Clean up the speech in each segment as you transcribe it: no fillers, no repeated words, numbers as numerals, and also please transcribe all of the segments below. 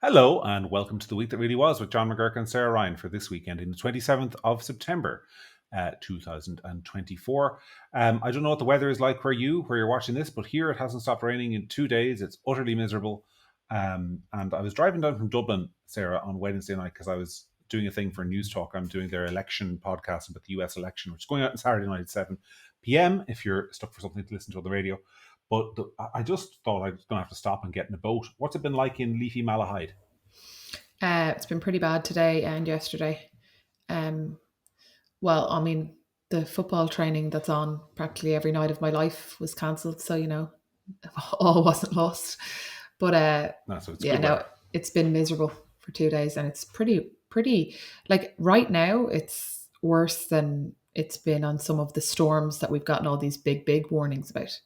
Hello and welcome to the week that really was with John McGurk and Sarah Ryan for this weekend in the 27th of September, 2024. I don't know what the weather is like where you're watching this, but here it hasn't stopped raining in 2 days. It's utterly miserable. And I was driving down from Dublin, Sarah, on Wednesday night because I was doing a thing for News Talk. I'm doing their election podcast about the US election, which is going out on Saturday night at 7 p.m. if you're stuck for something to listen to on the radio. But I just thought I was going to have to stop and get in a boat. What's it been like in leafy Malahide? It's been pretty bad today and yesterday. Well, I mean, the football training that's on practically every night of my life was cancelled, so all wasn't lost. But So it's yeah, good no, weather. it's been miserable for 2 days, and it's pretty. Like right now, it's worse than it's been on some of the storms that we've gotten all these big warnings about.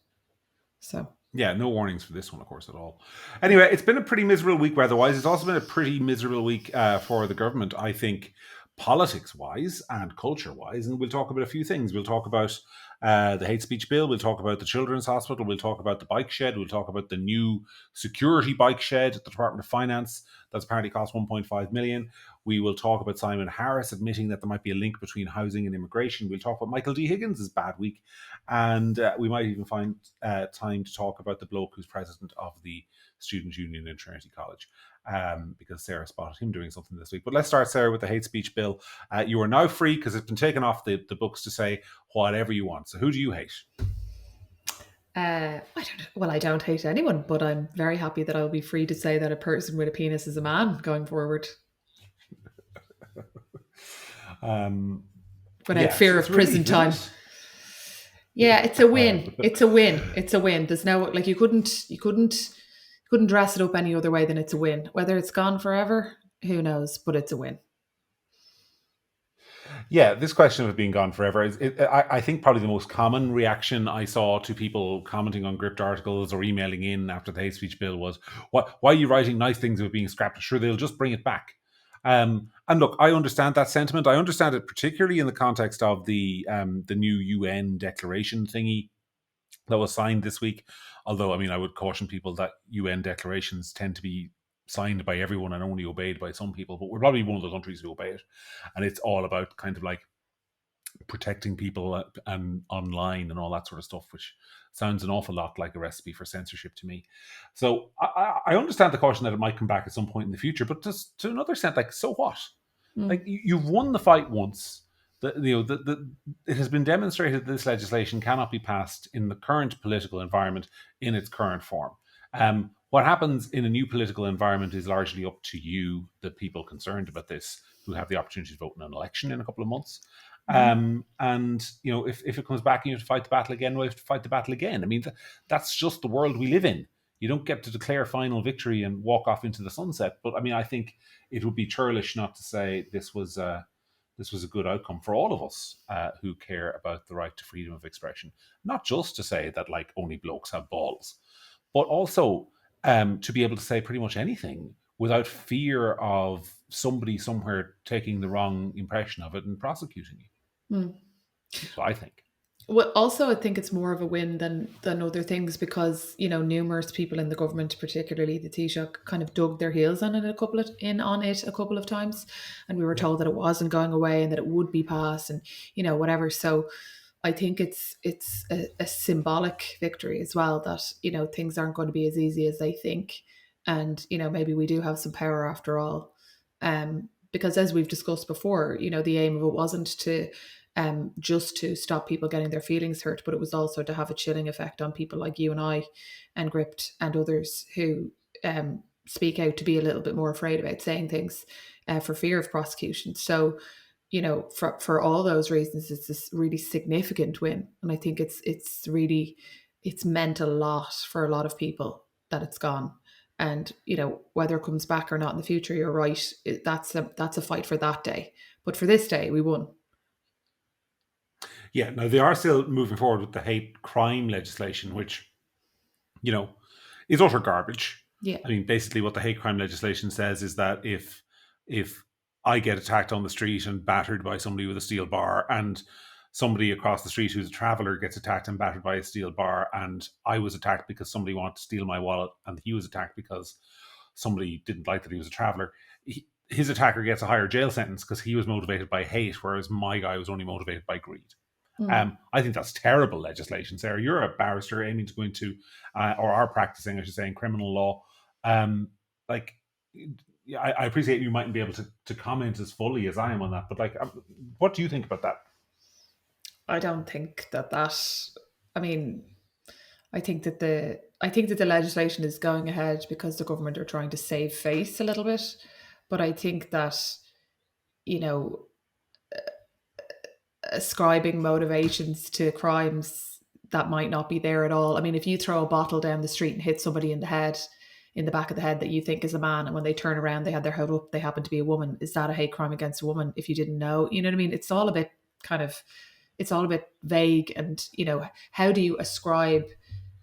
So Yeah, no warnings for this one, of course, at all. Anyway, it's been a pretty miserable week weather-wise. It's also been a pretty miserable week for the government, I think, politics-wise and culture-wise. And we'll talk about a few things. We'll talk about the hate speech bill. We'll talk about the Children's Hospital. We'll talk about the bike shed. We'll talk about the new security bike shed at the Department of Finance that's apparently cost 1.5 million. We will talk about Simon Harris admitting that there might be a link between housing and immigration. We'll talk about Michael D. Higgins' bad week. And we might even find time to talk about the bloke who's president of the Student Union in Trinity College, because Sarah spotted him doing something this week. But let's start, Sarah, with the hate speech bill. You are now free because it's been taken off the books to say whatever you want. So who do you hate? I don't hate anyone, but I'm very happy that I'll be free to say that a person with a penis is a man going forward without fear of prison time. Yeah, it's a win. It's a win. It's a win. There's no you couldn't dress it up any other way than it's a win. Whether it's gone forever, who knows? But it's a win. Yeah, this question of it being gone forever is, I think, probably the most common reaction I saw to people commenting on Gript articles or emailing in after the hate speech bill was, why are you writing nice things about being scrapped? Sure, they'll just bring it back. And look, I understand that sentiment. I understand it particularly in the context of the new UN declaration thingy that was signed this week. Although, I mean, I would caution people that UN declarations tend to be signed by everyone and only obeyed by some people, but we're probably one of the countries who obey it. And it's all about kind of like protecting people and online and all that sort of stuff, which sounds an awful lot like a recipe for censorship to me. So I understand the caution that it might come back at some point in the future, but just to another extent, like, so what? Like, you've won the fight once. It has been demonstrated that this legislation cannot be passed in the current political environment in its current form. What happens in a new political environment is largely up to you, the people concerned about this, who have the opportunity to vote in an election in a couple of months. And if it comes back and you have to fight the battle again, we'll have to fight the battle again. I mean, that's just the world we live in. You don't get to declare final victory and walk off into the sunset. But I mean, I think it would be churlish not to say this was a good outcome for all of us who care about the right to freedom of expression. Not just to say that, like, only blokes have balls, but also to be able to say pretty much anything without fear of somebody somewhere taking the wrong impression of it and prosecuting you. That's what I think. Well, also, I think it's more of a win than other things because numerous people in the government, particularly the Taoiseach, kind of dug their heels on it a couple of times, and we were told that it wasn't going away and that it would be passed, and whatever. So, I think it's a symbolic victory as well that things aren't going to be as easy as they think, and maybe we do have some power after all, because as we've discussed before, the aim of it wasn't to just to stop people getting their feelings hurt, but it was also to have a chilling effect on people like you and I and Gript and others who speak out to be a little bit more afraid about saying things for fear of prosecution. So, for all those reasons, it's this really significant win. And I think it's meant a lot for a lot of people that it's gone. And, whether it comes back or not in the future, you're right. That's a fight for that day. But for this day, we won. Yeah, no, they are still moving forward with the hate crime legislation, which, is utter garbage. Yeah. I mean, basically what the hate crime legislation says is that if I get attacked on the street and battered by somebody with a steel bar, and somebody across the street who's a traveller gets attacked and battered by a steel bar, and I was attacked because somebody wanted to steal my wallet, and he was attacked because somebody didn't like that he was a traveller, his attacker gets a higher jail sentence because he was motivated by hate, whereas my guy was only motivated by greed. I think that's terrible legislation, Sarah. You're a barrister aiming to go into, or are practicing, I should say, in criminal law. Like, I appreciate you mightn't be able to comment as fully as I am on that, but like, what do you think about that? I don't think that. I mean, I think that the legislation is going ahead because the government are trying to save face a little bit, but I think that, you know, ascribing motivations to crimes that might not be there at all. I mean, if you throw a bottle down the street and hit somebody in the back of the head that you think is a man, and when they turn around they had their head up, they happen to be a woman, is that a hate crime against a woman if you didn't know? You know what I mean? It's all a bit vague, and how do you ascribe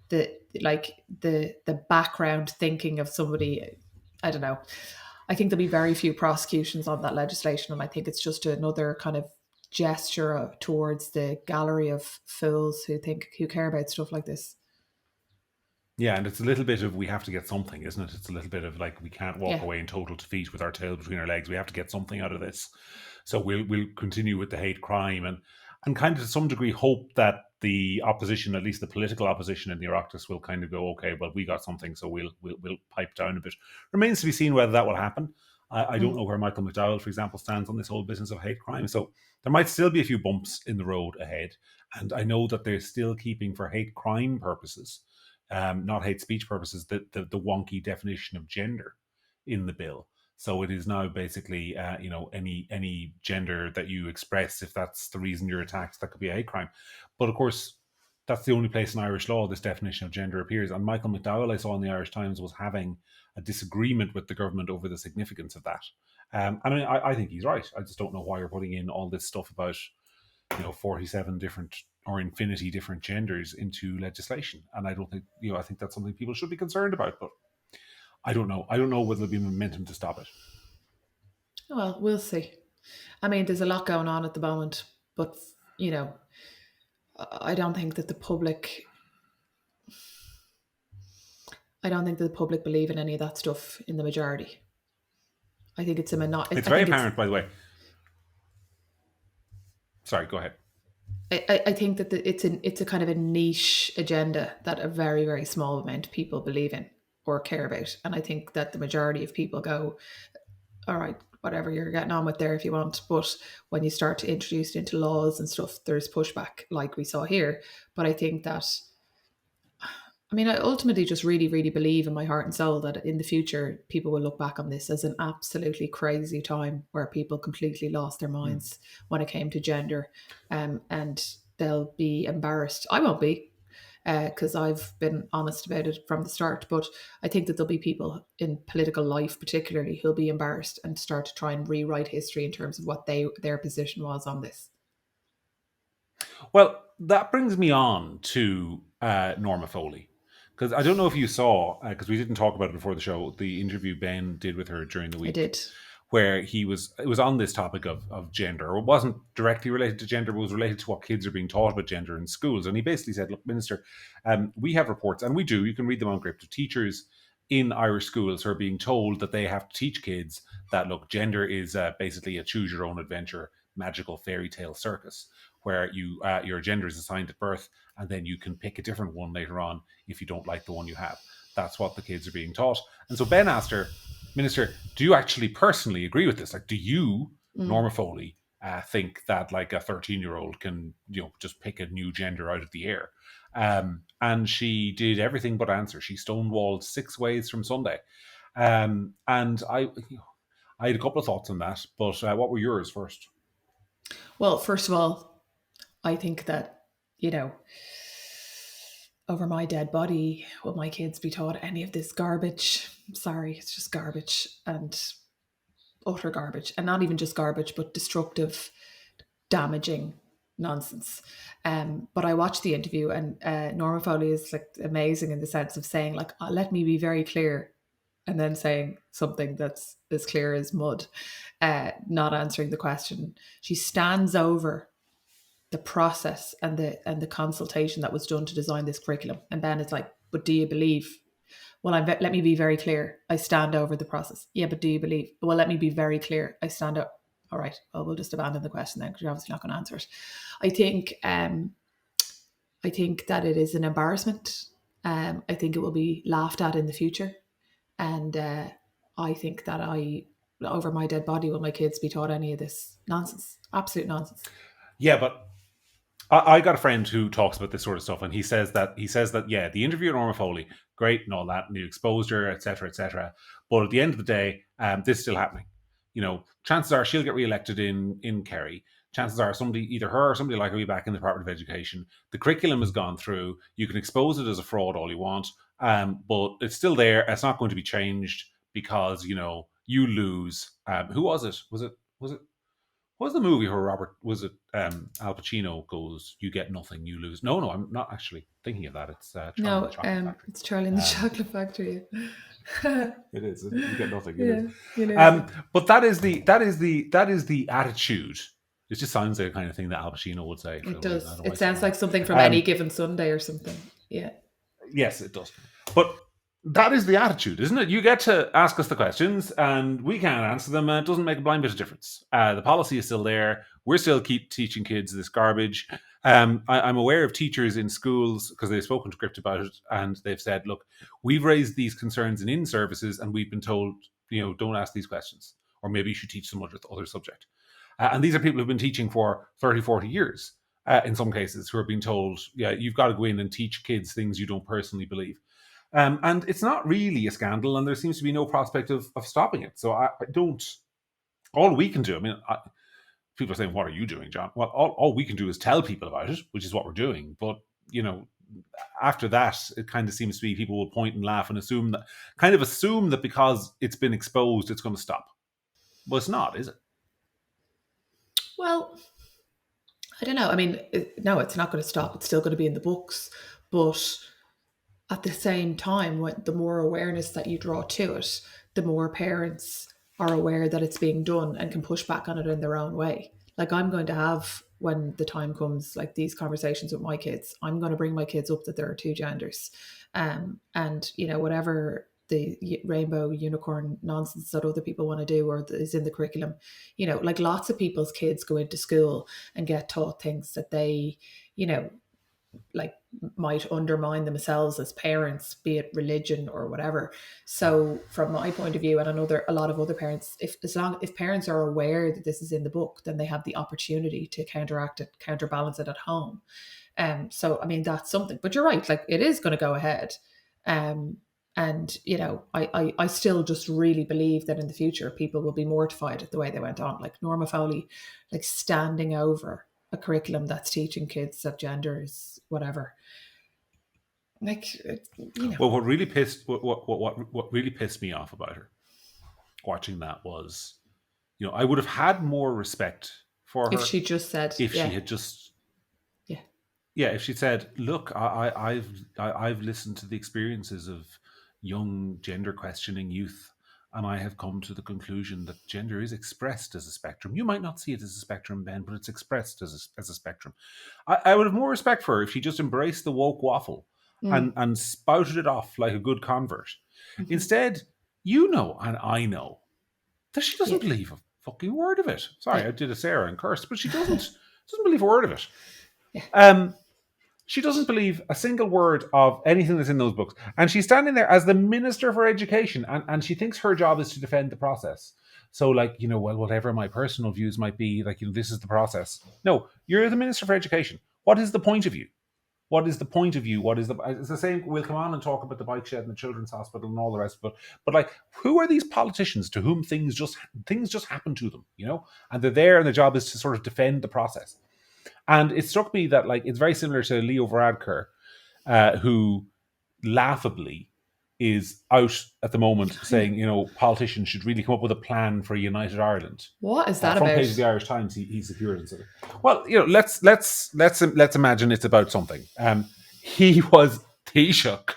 the background thinking of somebody? I don't know. I think there'll be very few prosecutions on that legislation, and I think it's just another kind of gesture towards the gallery of fools who care about stuff like this. Yeah, and it's a little bit of, we have to get something, isn't it? It's a little bit of like, we can't walk Yeah. away in total defeat with our tail between our legs. We have to get something out of this. So we'll continue with the hate crime, and kind of to some degree hope that the opposition, at least the political opposition in the Oireachtas, will kind of go, okay, well, we got something, so we'll pipe down a bit. Remains to be seen whether that will happen. I don't know where Michael McDowell, for example, stands on this whole business of hate crime. So there might still be a few bumps in the road ahead. And I know that they're still keeping, for hate crime purposes, not hate speech purposes, the wonky definition of gender in the bill. So it is now basically, any gender that you express, if that's the reason you're attacked, that could be a hate crime. But of course, that's the only place in Irish law this definition of gender appears. And Michael McDowell, I saw in the Irish Times, was having a disagreement with the government over the significance of that. I mean, I think he's right. I just don't know why you're putting in all this stuff about 47 different or infinity different genders into legislation. And I don't think, I think that's something people should be concerned about. But I don't know. I don't know whether there'll be momentum to stop it. Well, we'll see. I mean, there's a lot going on at the moment, but I don't think that the public. I don't think that the public believe in any of that stuff in the majority. I think it's a minority. It's very apparent, by the way. Sorry, go ahead. I think that it's a kind of a niche agenda that a very, very small amount of people believe in or care about. And I think that the majority of people go, all right, whatever, you're getting on with there if you want. But when you start to introduce it into laws and stuff, there's pushback like we saw here. But I think that, I mean, I ultimately just really, really believe in my heart and soul that in the future, people will look back on this as an absolutely crazy time where people completely lost their minds when it came to gender. And they'll be embarrassed. I won't be, because I've been honest about it from the start. But I think that there'll be people in political life, particularly, who'll be embarrassed and start to try and rewrite history in terms of what their position was on this. Well, that brings me on to Norma Foley. Because I don't know if you saw, because we didn't talk about it before the show, the interview Ben did with her during the week. I did. Where it was on this topic of gender. It wasn't directly related to gender, but it was related to what kids are being taught about gender in schools. And he basically said, look, Minister, we have reports, and we do, you can read them on Gript, of teachers in Irish schools who are being told that they have to teach kids that, look, gender is basically a choose-your-own-adventure, magical fairy tale circus, where your gender is assigned at birth, and then you can pick a different one later on if you don't like the one you have. That's what the kids are being taught. And so Ben asked her, Minister, do you actually personally agree with this? Like, do you, Norma Foley, think that like a 13-year-old can, just pick a new gender out of the air? And she did everything but answer. She stonewalled 6 ways from Sunday. And I had a couple of thoughts on that, but what were yours first? Well, first of all, I think that, over my dead body, will my kids be taught any of this garbage? Sorry, it's just garbage and utter garbage. And not even just garbage, but destructive, damaging nonsense. But I watched the interview, and Norma Foley is like amazing in the sense of saying, like, let me be very clear, and then saying something that's as clear as mud, not answering the question. She stands over the process and the consultation that was done to design this curriculum. And Ben is like, but do you believe? Well, let me be very clear. I stand over the process. Yeah, but do you believe? Well, let me be very clear. I stand up. All right. Well, we'll just abandon the question then, because you're obviously not going to answer it. I think that it is an embarrassment. I think it will be laughed at in the future, and I think that over my dead body, will my kids be taught any of this nonsense? Absolute nonsense. Yeah, but I got a friend who talks about this sort of stuff, and he says that yeah, the interview with Norma Foley, great and all that, and you exposed her, etc., etc. But at the end of the day, this is still happening. You know, chances are she'll get re-elected in Kerry. Chances are somebody, either her or somebody like her, will be back in the Department of Education. The curriculum has gone through. You can expose it as a fraud all you want, but it's still there. It's not going to be changed because you lose. Who was it? Was it? What was the movie where Robert was it Al Pacino goes, "You get nothing, you lose"? No, I'm not actually thinking of that. It's Charlie and the Chocolate Factory. It's Charlie and the Chocolate Factory. It is. You get nothing. It Yeah, is. you know. But that is the attitude. It just sounds like the kind of thing that Al Pacino would say. It does. It sounds like something from Any Given Sunday or something. Yeah. Yes, it does. But that is the attitude, isn't it? You get to ask us the questions and we can't answer them, and it doesn't make a blind bit of difference. The policy is still there. We're still keep teaching kids this garbage. I'm aware of teachers in schools, because they've spoken to Gript about it, and they've said, look, we've raised these concerns in services and we've been told, don't ask these questions, or maybe you should teach some other subject. And these are people who've been teaching for 30, 40 years, in some cases, who are being told, yeah, you've got to go in and teach kids things you don't personally believe. And it's not really a scandal, and there seems to be no prospect of stopping it. So I don't. All we can do, people are saying, "What are you doing, John?" Well, all we can do is tell people about it, which is what we're doing. But after that, it kind of seems to be people will point and laugh and assume that because it's been exposed, it's going to stop. But it's not, is it? Well, I don't know. No, it's not going to stop. It's still going to be in the books, but at the same time, the more awareness that you draw to it, the more parents are aware that it's being done and can push back on it in their own way. Like, I'm going to have, when the time comes, like these conversations with my kids, I'm going to bring my kids up that there are two genders. And, whatever the rainbow unicorn nonsense that other people want to do or is in the curriculum, like lots of people's kids go into school and get taught things that they, like might undermine themselves as parents, be it religion or whatever. So from my point of view, and I know a lot of other parents, if parents are aware that this is in the book, then they have the opportunity to counterbalance it at home. So that's something. But you're right, like it is going to go ahead. And I still just really believe that in the future people will be mortified at the way they went on. Like Norma Foley, like standing over a curriculum that's teaching kids that gender is whatever. Like, Well, what really pissed me off about her watching that was, I would have had more respect for her if she just said, if she had just, if she said, look, I've listened to the experiences of young gender questioning youth, and I have come to the conclusion that gender is expressed as a spectrum. You might not see it as a spectrum, Ben, but it's expressed as a spectrum. I would have more respect for her if she just embraced the woke waffle and spouted it off like a good convert. Mm-hmm. Instead, and I know that she doesn't believe a fucking word of it. Sorry, I did a Sarah and cursed, but she doesn't believe a word of it. Yeah. She doesn't believe a single word of anything that's in those books. And she's standing there as the Minister for Education, and she thinks her job is to defend the process. So, whatever my personal views might be, this is the process. No, you're the Minister for Education. What is the point of you? What is the point of you? It's the same, we'll come on and talk about the bike shed and the children's hospital and all the rest of it. But who are these politicians to whom things just happen to them, And they're there and the job is to sort of defend the process. And it struck me that it's very similar to Leo Varadkar, who laughably is out at the moment saying, politicians should really come up with a plan for a united Ireland. What is that about? Front page of the Irish Times, he's appeared and said, well, let's imagine it's about something. He was Taoiseach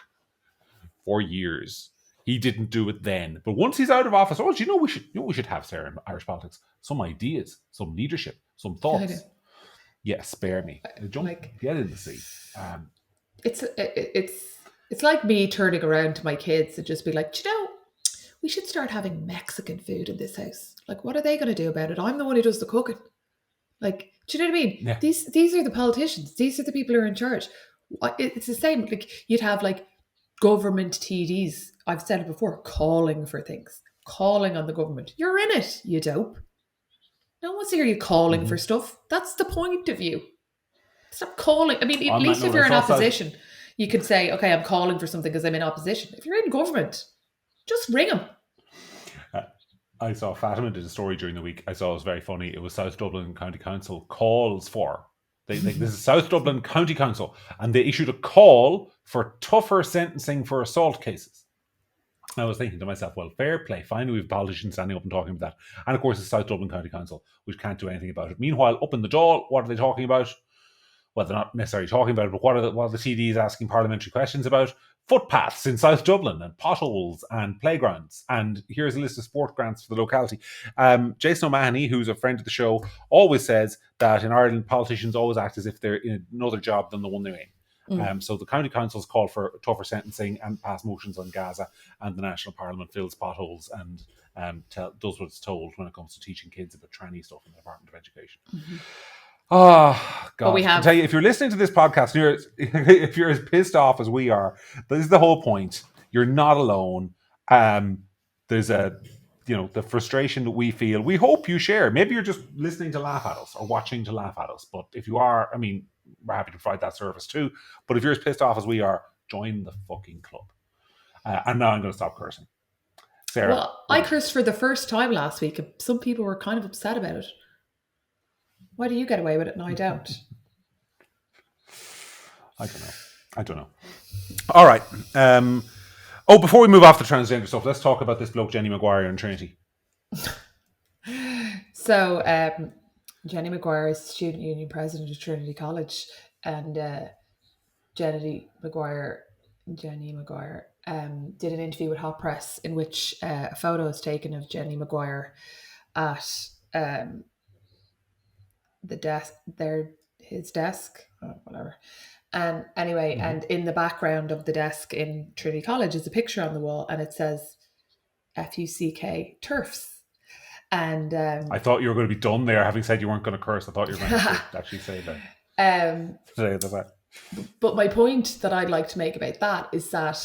for years. He didn't do it then, but once he's out of office, we should have, Sarah, in Irish politics, some ideas, some leadership, some thoughts. Yeah, spare me. Don't get in the sea. It's It's like me turning around to my kids and just be like, "Do you know, we should start having Mexican food in this house. Like, what are they going to do about it? I'm the one who does the cooking." Like, do you know what I mean? Yeah. These are the politicians. These are the people who are in charge. It's the same. Like, you'd have like government TDs. I've said it before, calling for things, calling on the government. You're in it, you dope. No one's hear you calling for stuff. That's the point of you. Stop calling. I mean, at On that least if note, I you're in saw South. opposition, you could say, "Okay, I'm calling for something because I'm in opposition." If you're in government, just ring them. I saw Fatima did a story during the week. I saw it was very funny. It was South Dublin County Council calls for. This is South Dublin County Council, and they issued a call for tougher sentencing for assault cases. I was thinking to myself, well, fair play. Finally, we have politicians standing up and talking about that. And of course, it's South Dublin County Council, which can't do anything about it. Meanwhile, up in the Dáil, what are they talking about? Well, they're not necessarily talking about it, but what are the TDs asking parliamentary questions about? Footpaths in South Dublin and potholes and playgrounds. And here's a list of sport grants for the locality. Jason O'Mahony, who's a friend of the show, always says that in Ireland, politicians always act as if they're in another job than the one they're in. So the county councils call for tougher sentencing and pass motions on Gaza, and the national parliament fills potholes and does what it's told when it comes to teaching kids about tranny stuff in the Department of Education. Oh, God. I tell you, if you're listening to this podcast, if you're as pissed off as we are, this is the whole point. You're not alone. There's the frustration that we feel. We hope you share. Maybe you're just listening to laugh at us or watching to laugh at us. But if you are, I mean, we're happy to provide that service too. But if you're as pissed off as we are, join the fucking club. And now I'm going to stop cursing. Sarah. Well, I cursed for the first time last week. Some people were kind of upset about it. Why do you get away with it and I don't? I don't know. All right. Before we move off the transgender stuff, let's talk about this bloke, Jenny Maguire in Trinity. So, Jenny Maguire is student union president of Trinity College, and Jenny Maguire did an interview with Hot Press in which a photo is taken of Jenny Maguire at the desk, his desk, whatever. And anyway, and in the background of the desk in Trinity College is a picture on the wall, and it says FUCK TERFs. And I thought you were going to be done there, having said you weren't going to curse. I thought you were going to actually say that. But my point that I'd like to make about that is that...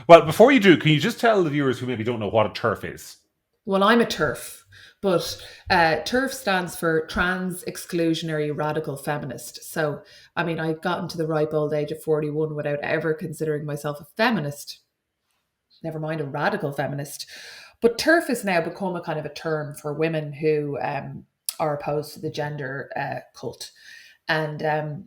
Well, before you do, can you just tell the viewers who maybe don't know what a TERF is? Well, I'm a TERF, but TERF stands for Trans Exclusionary Radical Feminist. So, I mean, I got into the ripe old age of 41 without ever considering myself a feminist. Never mind a radical feminist. But TERF has now become a kind of a term for women who are opposed to the gender cult. And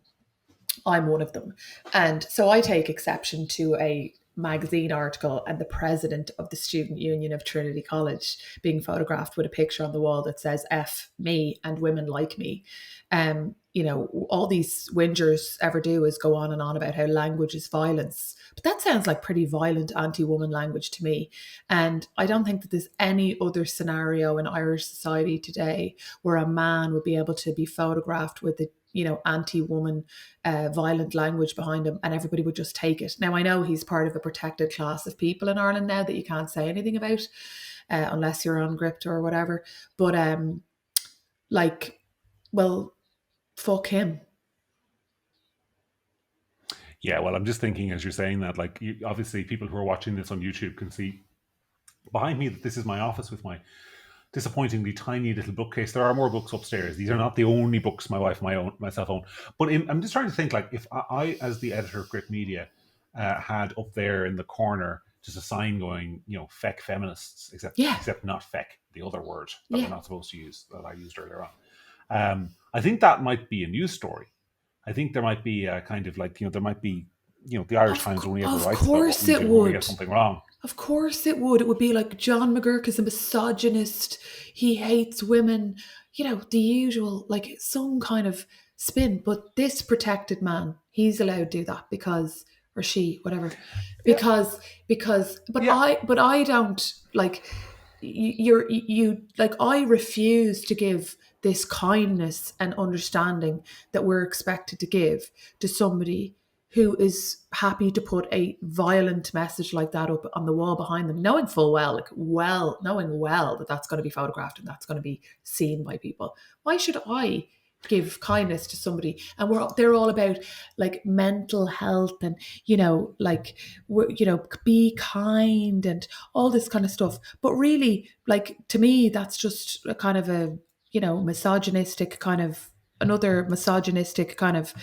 I'm one of them. And so I take exception to a magazine article and the president of the student union of Trinity College being photographed with a picture on the wall that says F me and women like me. All these whingers ever do is go on and on about how language is violence. But that sounds like pretty violent anti-woman language to me. And I don't think that there's any other scenario in Irish society today where a man would be able to be photographed with a anti-woman violent language behind him and everybody would just take it. Now, I know he's part of a protected class of people in Ireland now that you can't say anything about unless you're on Gript or whatever. But fuck him. Yeah, well, I'm just thinking as you're saying that, obviously people who are watching this on YouTube can see behind me that this is my office with my disappointingly tiny little bookcase. There are more books upstairs. These are not the only books my wife and myself own. But I'm just trying to think, if I, as the editor of Gript Media, had up there in the corner just a sign going, feck feminists, except not feck, the other word that we're not supposed to use, that I used earlier on. I think that might be a news story. I think there might be a kind of there might be, the Irish Times only ever writes about what we do when we get something wrong. Of course it would. It would be like John McGurk is a misogynist. He hates women. The usual, some kind of spin. But this protected man, he's allowed to do that because, or she, whatever. Because, I don't I refuse to give this kindness and understanding that we're expected to give to somebody who is happy to put a violent message like that up on the wall behind them, knowing full well, knowing well that that's going to be photographed and that's going to be seen by people. Why should I give kindness to somebody? And they're all about like mental health and, like, be kind and all this kind of stuff. But really, like, to me, that's just a kind of a, misogynistic kind of, another misogynistic kind of,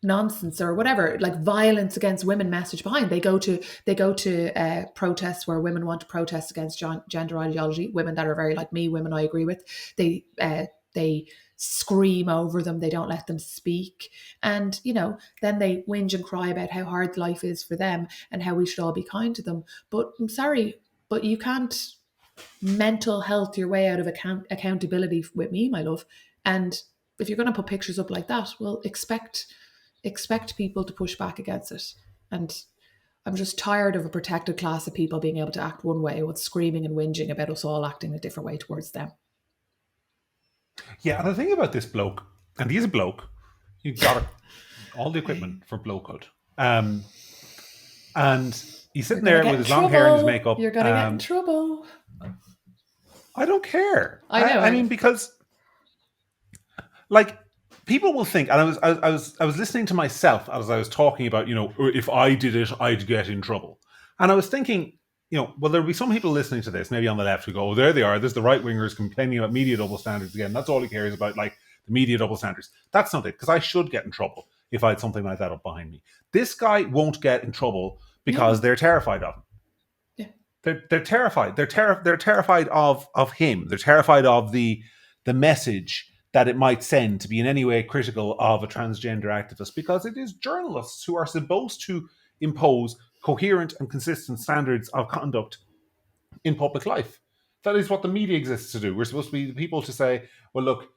nonsense or whatever, like violence against women message behind. They go to protests where women want to protest against gender ideology, women that are very like me, women I agree with. They scream over them, they don't let them speak, and then they whinge and cry about how hard life is for them and how we should all be kind to them. But I'm sorry, but you can't mental health your way out of accountability with me, my love. And if you're going to put pictures up like that, well, expect people to push back against it. And I'm just tired of a protected class of people being able to act one way with screaming and whinging about us all acting a different way towards them. Yeah, and the thing about this bloke, and he's a bloke, you've got all the equipment for blokehood. And he's sitting there with his long hair and his makeup. You're going to get in trouble. I don't care. I know. I mean, because like people will think, and I was listening to myself as I was talking about, if I did it, I'd get in trouble. And I was thinking, well, there'll be some people listening to this, maybe on the left, who go, oh, there they are. There's the right wingers complaining about media double standards again. That's all he cares about, like the media double standards. That's not it, because I should get in trouble if I had something like that up behind me. This guy won't get in trouble because they're terrified of him. Yeah. They're terrified. They're terrified of him. They're terrified of the message that it might send to be in any way critical of a transgender activist, because it is journalists who are supposed to impose coherent and consistent standards of conduct in public life. That is what the media exists to do. We're supposed to be the people to say, well, look,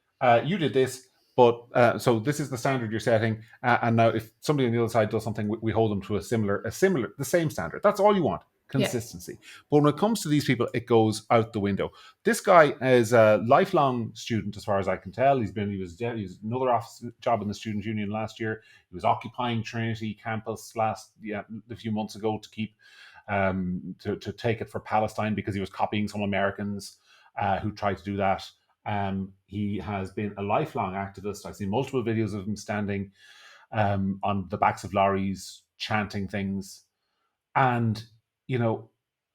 you did this, but so this is the standard you're setting, and now if somebody on the other side does something, we hold them to the same standard. That's all you want. Consistency. Yeah. But when it comes to these people, it goes out the window. This guy is a lifelong student, as far as I can tell. He was another office job in the student union last year. He was occupying Trinity campus a few months ago to keep to take it for Palestine, because he was copying some Americans who tried to do that. He has been a lifelong activist. I've seen multiple videos of him standing on the backs of lorries chanting things, and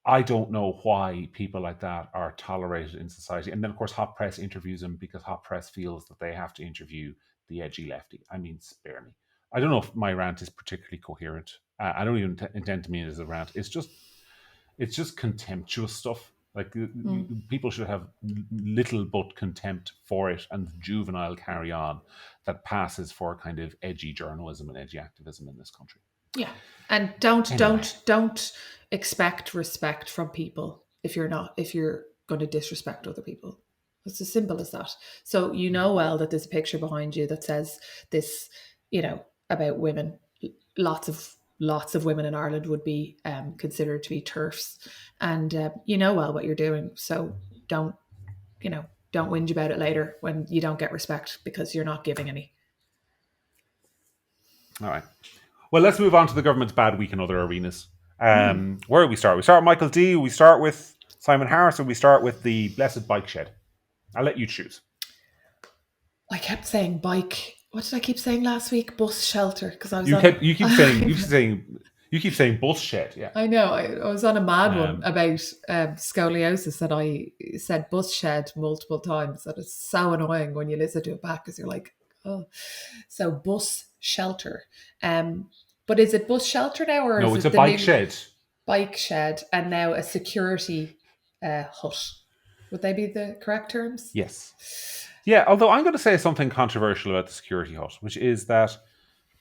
I don't know why people like that are tolerated in society. And then, of course, Hot Press interviews him because Hot Press feels that they have to interview the edgy lefty. I mean, spare me. I don't know if my rant is particularly coherent. I don't even intend to mean it as a rant. It's just contemptuous stuff. Like people should have little but contempt for it and juvenile carry on that passes for kind of edgy journalism and edgy activism in this country. Yeah, and don't expect respect from people if you're going to disrespect other people. It's as simple as that. So well that there's a picture behind you that says this, about women. Lots of women in Ireland would be considered to be TERFs, and well what you're doing. So don't whinge about it later when you don't get respect because you're not giving any. All right. Well, let's move on to the government's bad week in other arenas. Where do we start? We start with Michael D. We start with Simon Harris, or we start with the blessed bike shed? I'll let you choose. I kept saying bike. What did I keep saying last week? Bus shelter, because I was. You keep saying bus shed. Yeah, I know. I was on a mad one about scoliosis, and I said bus shed multiple times. That is so annoying when you listen to it back, because you're like, oh. So bus shelter. But is it bus shelter now, or no? It's a bike shed. Bike shed, and now a security hut. Would they be the correct terms? Yes. Yeah. Although I'm going to say something controversial about the security hut, which is that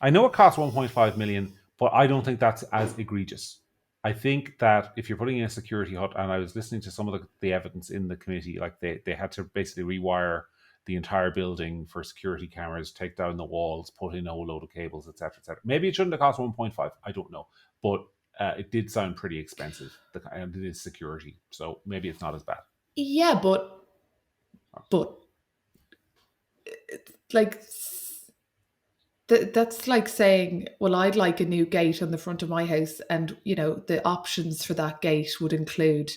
I know it costs 1.5 million, but I don't think that's as egregious. I think that if you're putting in a security hut, and I was listening to some of the evidence in the committee, like they had to basically rewire the entire building for security cameras, take down the walls, put in a whole load of cables, etc., etc. Maybe it shouldn't have cost 1.5. I don't know, but it did sound pretty expensive, and it is security, so maybe it's not as bad. Yeah, but like That's like saying, well, I'd like a new gate on the front of my house, and the options for that gate would include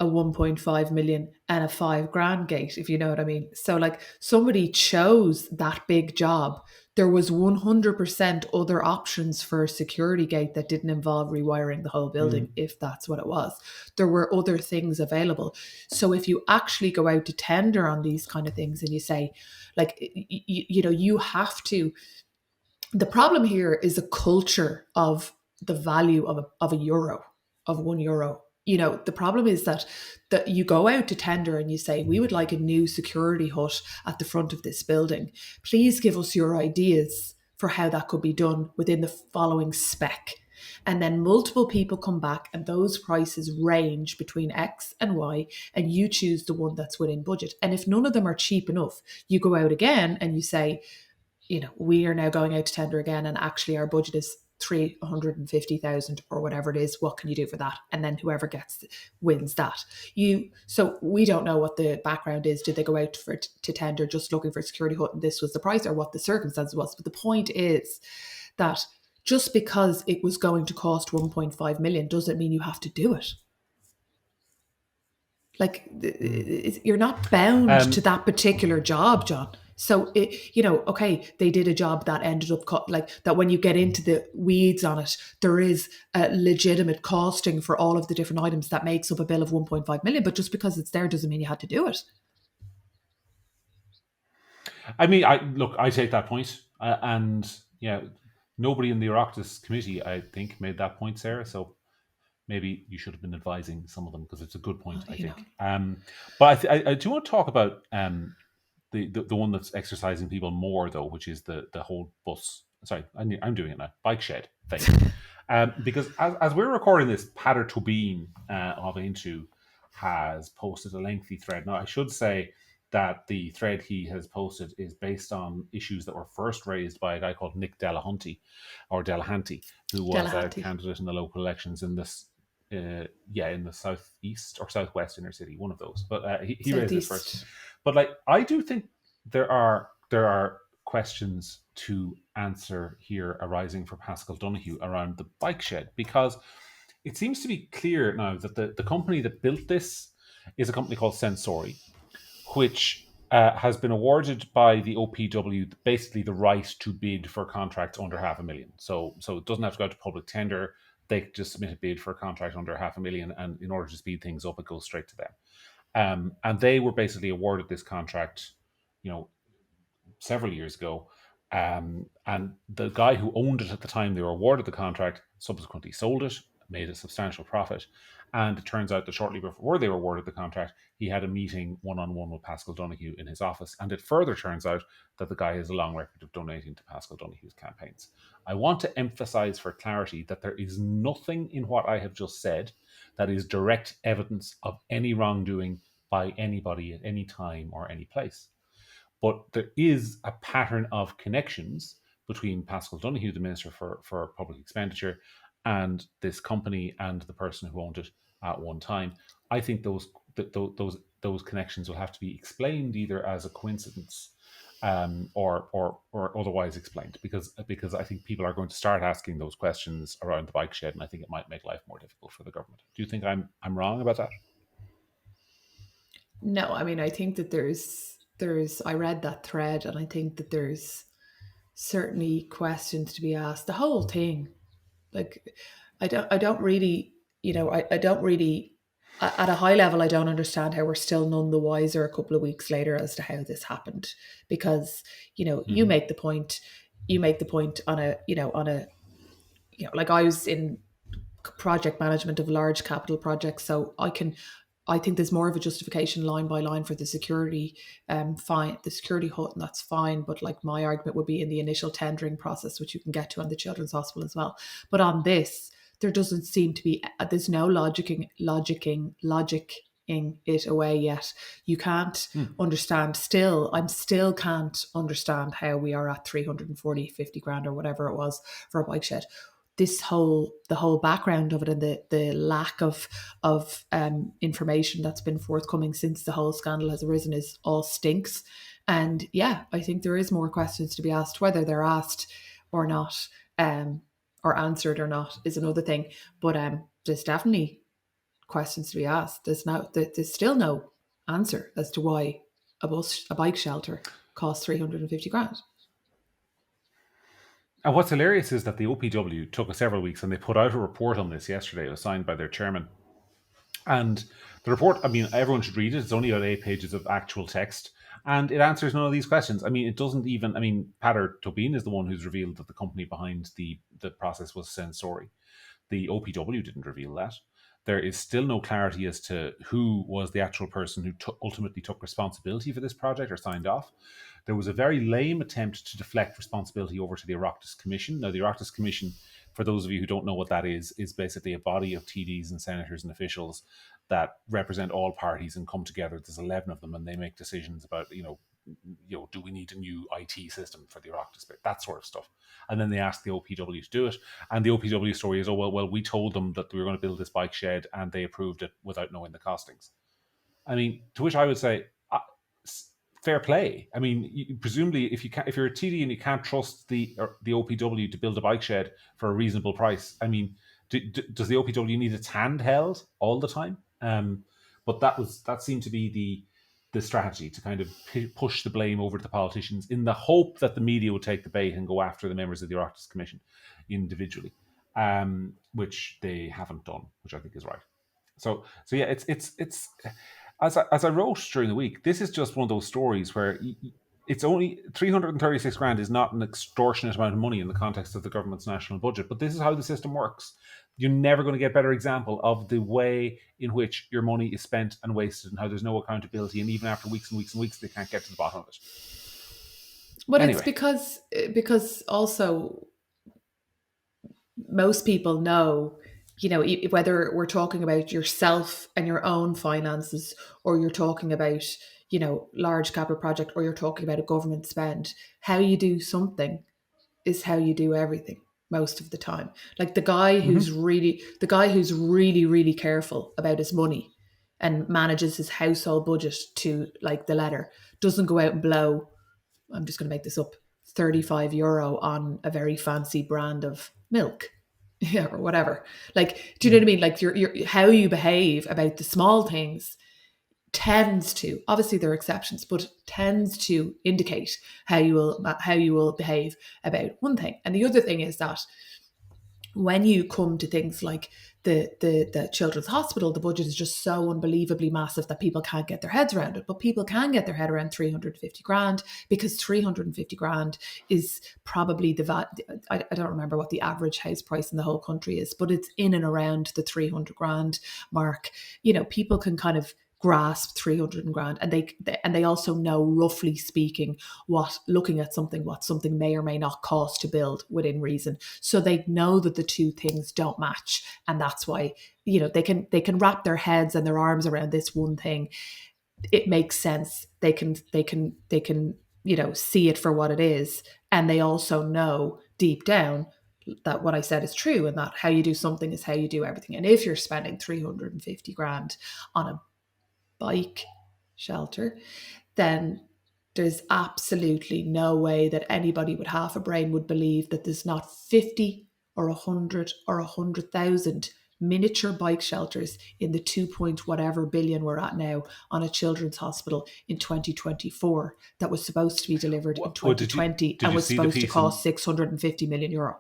a 1.5 million and a 5 grand gate, if you know what I mean. So, like, somebody chose that big job. There was 100% other options for a security gate that didn't involve rewiring the whole building, if that's what it was. There were other things available. So if you actually go out to tender on these kind of things and you say, like, you have to, the problem here is a culture of the value of a euro, of €1. The problem is that you go out to tender and you say, we would like a new security hut at the front of this building. Please give us your ideas for how that could be done within the following spec. And then multiple people come back and those prices range between X and Y, and you choose the one that's within budget. And if none of them are cheap enough, you go out again and you say, we are now going out to tender again, and actually our budget is 350,000 or whatever it is. What can you do for that? And then whoever wins that. So we don't know what the background is. Did they go out to tender just looking for a security hut and this was the price, or what the circumstance was? But the point is that just because it was going to cost 1.5 million doesn't mean you have to do it. Like, you're not bound to that particular job, John. So, okay, they did a job that ended up that when you get into the weeds on it, there is a legitimate costing for all of the different items that makes up a bill of 1.5 million. But just because it's there doesn't mean you had to do it. I mean, I take that point, and nobody in the Oireachtas committee, I think, made that point, Sarah. So maybe you should have been advising some of them, because it's a good point, I think. But I do want to talk about the one that's exercising people more, though, which is the whole bus. Sorry, I'm doing it now. Bike shed thing. Because as we're recording this, Pader Tobin of Intu has posted a lengthy thread. Now, I should say that the thread he has posted is based on issues that were first raised by a guy called Nick Delahanty, who was a candidate in the local elections in this, in the southeast or southwest inner city, one of those. But he raised this first. But I do think there are questions to answer here arising for Paschal Donoghue around the bike shed, because it seems to be clear now that the company that built this is a company called Sensori, which has been awarded by the OPW basically the right to bid for contracts under $500,000. So it doesn't have to go out to public tender. They just submit a bid for a contract under $500,000, and in order to speed things up, it goes straight to them. And they were basically awarded this contract, several years ago. And the guy who owned it at the time they were awarded the contract subsequently sold it, made a substantial profit. And it turns out that shortly before they were awarded the contract, he had a meeting one-on-one with Paschal Donoghue in his office. And it further turns out that the guy has a long record of donating to Paschal Donoghue's campaigns. I want to emphasize for clarity that there is nothing in what I have just said that is direct evidence of any wrongdoing by anybody at any time or any place. But there is a pattern of connections between Paschal Donoghue, the Minister for Public Expenditure, and this company and the person who owned it at one time. I think those connections will have to be explained either as a coincidence or otherwise explained, because I think people are going to start asking those questions around the bike shed, and I think it might make life more difficult for the government. Do you think I'm wrong about that? No, I mean, I think that there's I read that thread, and I think that there's certainly questions to be asked. The whole thing, like, I don't really, I don't really, at a high level, I don't understand how we're still none the wiser a couple of weeks later as to how this happened, because you make the point on a like, I was in project management of large capital projects, so I think there's more of a justification line by line for the security the security hut, and that's fine. But like, my argument would be in the initial tendering process, which you can get to on the Children's Hospital as well. But on this, there doesn't seem to be, there's no logicking it away yet. You can't understand I still can't understand how we are at 340, 50 grand or whatever it was for a bike shed. The whole background of it, and the lack of information that's been forthcoming since the whole scandal has arisen, is all stinks. And yeah, I think there is more questions to be asked. Whether they're asked or not, or answered or not, is another thing. But there's definitely questions to be asked. There's still no answer as to why a bike shelter costs 350 grand. And what's hilarious is that the OPW took several weeks and they put out a report on this yesterday. It was signed by their chairman. And the report, I mean, everyone should read it. It's only about 8 pages of actual text. And it answers none of these questions. I mean, it doesn't even, I mean, Pater Tobin is the one who's revealed that the company behind the process was Sensori. The OPW didn't reveal that. There is still no clarity as to who was the actual person who ultimately took responsibility for this project or signed off. There was a very lame attempt to deflect responsibility over to the Oireachtas Commission. Now, the Oireachtas Commission, for those of you who don't know what that is basically a body of TDs and senators and officials that represent all parties and come together. There's 11 of them, and they make decisions about, do we need a new IT system for the Oireachtas, that sort of stuff. And then they ask the OPW to do it. And the OPW story is, we told them that we were going to build this bike shed and they approved it without knowing the costings. I mean, to which I would say, fair play. I mean, presumably, if you're a TD and you can't trust the OPW to build a bike shed for a reasonable price, I mean, does the OPW need its hand held all the time? But that seemed to be the strategy, to kind of push the blame over to the politicians in the hope that the media would take the bait and go after the members of the Oireachtas Commission individually, which they haven't done, which I think is right. So yeah, it's as I wrote during the week, this is just one of those stories where it's only 336 grand is not an extortionate amount of money in the context of the government's national budget, but this is how the system works. You're never going to get a better example of the way in which your money is spent and wasted, and how there's no accountability, and even after weeks and weeks and weeks, they can't get to the bottom of it. But anyway. It's because also most people know, whether we're talking about yourself and your own finances, or you're talking about, large capital project, or you're talking about a government spend, how you do something is how you do everything most of the time. Like the guy who's really, really careful about his money and manages his household budget to like the letter, doesn't go out and blow, I'm just going to make this up, €35 on a very fancy brand of milk. Yeah, or whatever. Like, do you know what I mean? Like your how you behave about the small things tends to, obviously there are exceptions, but tends to indicate how you will behave about one thing. And the other thing is that when you come to things like the children's hospital, the budget is just so unbelievably massive that people can't get their heads around it. But people can get their head around 350 grand, because 350 grand is probably I don't remember what the average house price in the whole country is, but it's in and around the 300 grand mark. People can kind of grasp 300 grand, and they also know, roughly speaking, what something may or may not cost to build within reason. So they know that the two things don't match, and that's why they can wrap their heads and their arms around this one thing. It makes sense. They can see it for what it is, and they also know deep down that what I said is true, and that how you do something is how you do everything. And if you're spending 350 grand on a bike shelter, then there's absolutely no way that anybody with half a brain would believe that there's not 50 or 100 or 100,000 miniature bike shelters in the 2 point whatever billion we're at now on a children's hospital in 2024 that was supposed to be delivered in 2020 and was supposed to cost €650 million.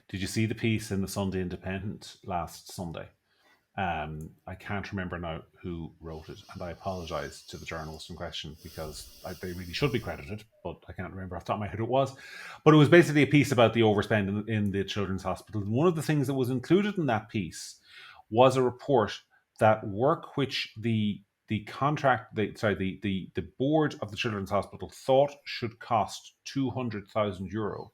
Did you see the piece in the Sunday Independent last Sunday? I can't remember now who wrote it, and I apologise to the journalist in question, because they really should be credited, but I can't remember off the top of my head who it was. But it was basically a piece about the overspend in the children's hospital. And one of the things that was included in that piece was a report that work which the board of the children's hospital thought should cost €200,000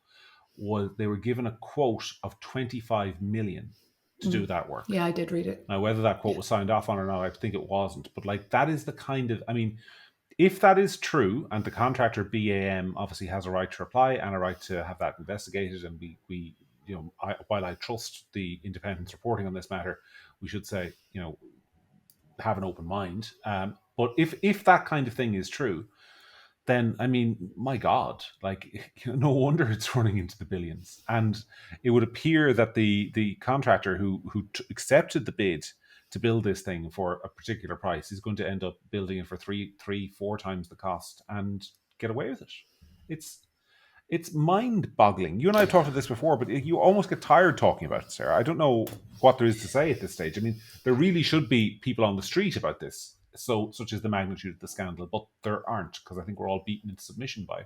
they were given a quote of 25 million to do that work. Yeah, I did read it. Now, whether that quote was signed off on or not, I think it wasn't. But that is the kind of, if that is true, and the contractor BAM obviously has a right to reply and a right to have that investigated, and we while I trust the independent's reporting on this matter, we should say, have an open mind. But if that kind of thing is true, then I mean, my God, like no wonder it's running into the billions. And it would appear that the contractor who accepted the bid to build this thing for a particular price is going to end up building it for four times the cost and get away with it. It's mind-boggling. You and I have talked about this before, but you almost get tired talking about it, Sarah. I don't know what there is to say at this stage. I mean, there really should be people on the street about this, such as the magnitude of the scandal, but there aren't, because I think we're all beaten into submission by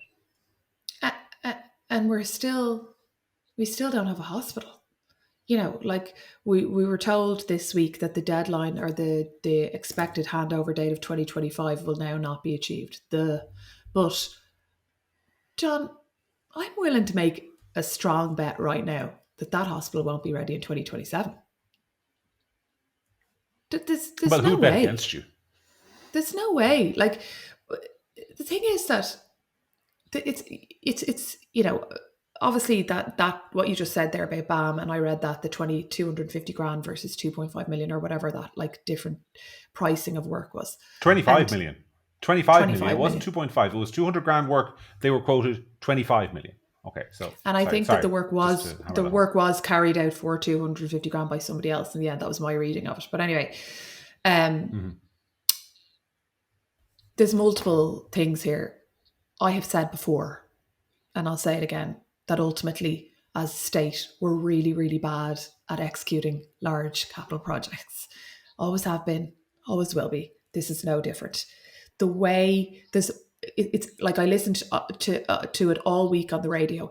it. And we still don't have a hospital. Like we were told this week that the deadline or the expected handover date of 2025 will now not be achieved. But John, I'm willing to make a strong bet right now that hospital won't be ready in 2027. There's Well, no who bet way. against you? There's no way. Like, the thing is that it's obviously that what you just said there about BAM, and I read that the 250 grand versus 2.5 million or whatever that like different pricing of work was. 25 million. 25 million. 25 It wasn't 2.5. It was 200 grand work. They were quoted 25 million. Okay, so and I think that the work was carried out for 250 grand by somebody else. And yeah, that was my reading of it. But anyway, there's multiple things here. I have said before, and I'll say it again, that ultimately, as a state, we're really, really bad at executing large capital projects. Always have been, always will be. This is no different. The way it's like I listened to it all week on the radio.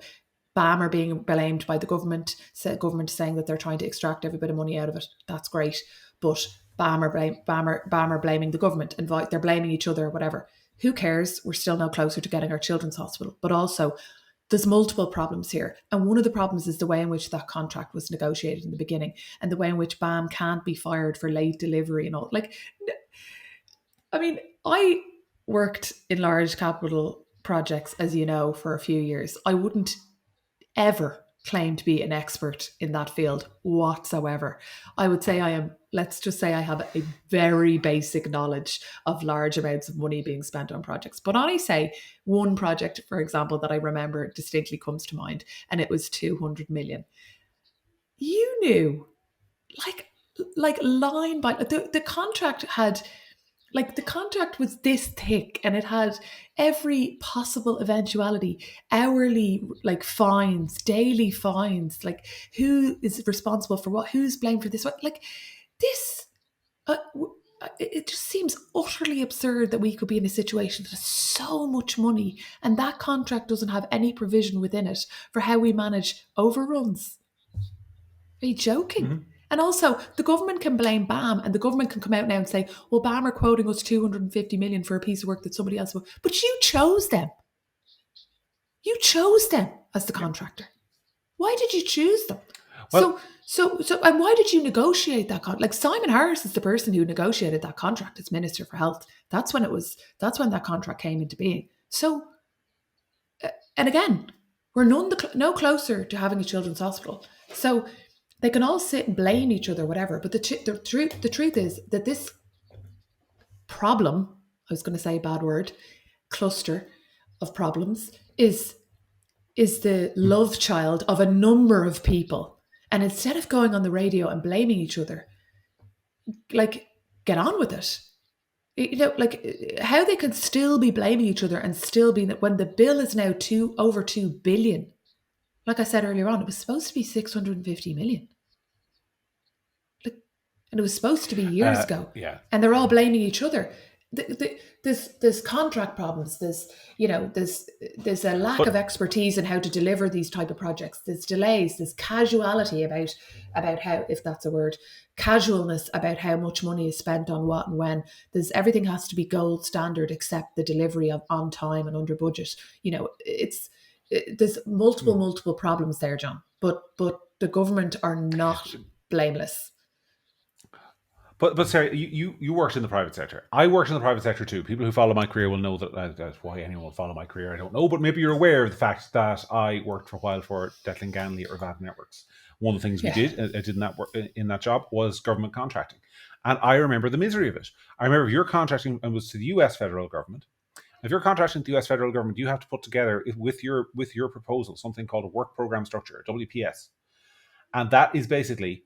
BAM are being blamed by the government saying that they're trying to extract every bit of money out of it. That's great. But BAM are blaming the government, and they're blaming each other or whatever. Who cares? We're still no closer to getting our children's hospital. But also, there's multiple problems here. And one of the problems is the way in which that contract was negotiated in the beginning, and the way in which BAM can't be fired for late delivery and all. Like, I mean, I worked in large capital projects, as you know, for a few years. I wouldn't ever claim to be an expert in that field whatsoever. I would say let's just say I have a very basic knowledge of large amounts of money being spent on projects. But I say one project, for example, that I remember distinctly comes to mind, and it was 200 million. You knew, like line by the contract had. Like, the contract was this thick, and it had every possible eventuality, hourly like fines, daily fines, like who is responsible for what, who's blamed for this, what, like this. It just seems utterly absurd that we could be in a situation that has so much money, and that contract doesn't have any provision within it for how we manage overruns. Are you joking? Mm-hmm. And also, the government can blame BAM, and the government can come out now and say, well, BAM are quoting us 250 million for a piece of work that somebody else will. But you chose them. You chose them as the contractor. Why did you choose them? Well, so, and why did you negotiate that contract? Like, Simon Harris is the person who negotiated that contract as Minister for Health. That's when that contract came into being. So, and again, we're no closer to having a children's hospital. So, they can all sit and blame each other, whatever. But the truth is that this problem, I was going to say a bad word, cluster of problems, is the love child of a number of people. And instead of going on the radio and blaming each other, like, get on with it. You know, like, how they can still be blaming each other and still be, when the bill is now over 2 billion. Like I said earlier on, it was supposed to be 650 million. And it was supposed to be years ago. Yeah. And they're all blaming each other. There's contract problems. There's a lack of expertise in how to deliver these type of projects. There's delays. There's casuality about how, if that's a word, casualness about how much money is spent on what and when. Everything has to be gold standard except the delivery of on time and under budget. You know, there's multiple problems there, John. But the government are not blameless. But Sarah, you worked in the private sector. I worked in the private sector too. People who follow my career will know that why anyone will follow my career, I don't know. But maybe you're aware of the fact that I worked for a while for Detling Ganley or VAT Networks. One of the things we did in that job was government contracting. And I remember the misery of it. I remember if you're contracting and was to the US federal government. If you're contracting with the US federal government, you have to put together with your proposal something called a work program structure, WPS. And that is basically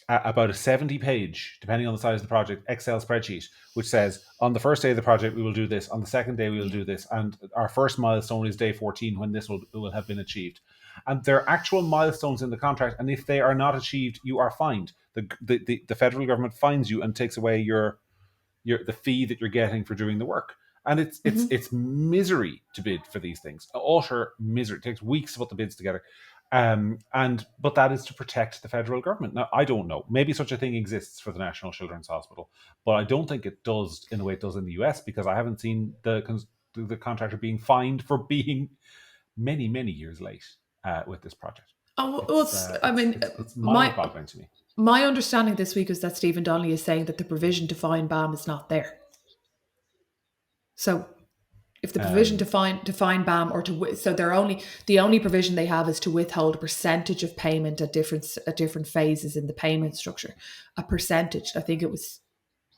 about a 70-page, depending on the size of the project, Excel spreadsheet, which says on the first day of the project, we will do this. On the second day, we will do this. And our first milestone is day 14 when this will have been achieved. And there are actual milestones in the contract. And if they are not achieved, you are fined. The federal government fines you and takes away the fee that you're getting for doing the work. And it's misery to bid for these things. Utter misery. It takes weeks to put the bids together. But that is to protect the federal government. Now, I don't know. Maybe such a thing exists for the National Children's Hospital, but I don't think it does in the way it does in the US, because I haven't seen the contractor being fined for being many, many years late with this project. It's mind-boggling to me. My understanding this week is that Stephen Donnelly is saying that the provision to fine BAM is not there. So if the provision to fine BAM the only provision they have is to withhold a percentage of payment at different phases in the payment structure. A percentage, I think it was,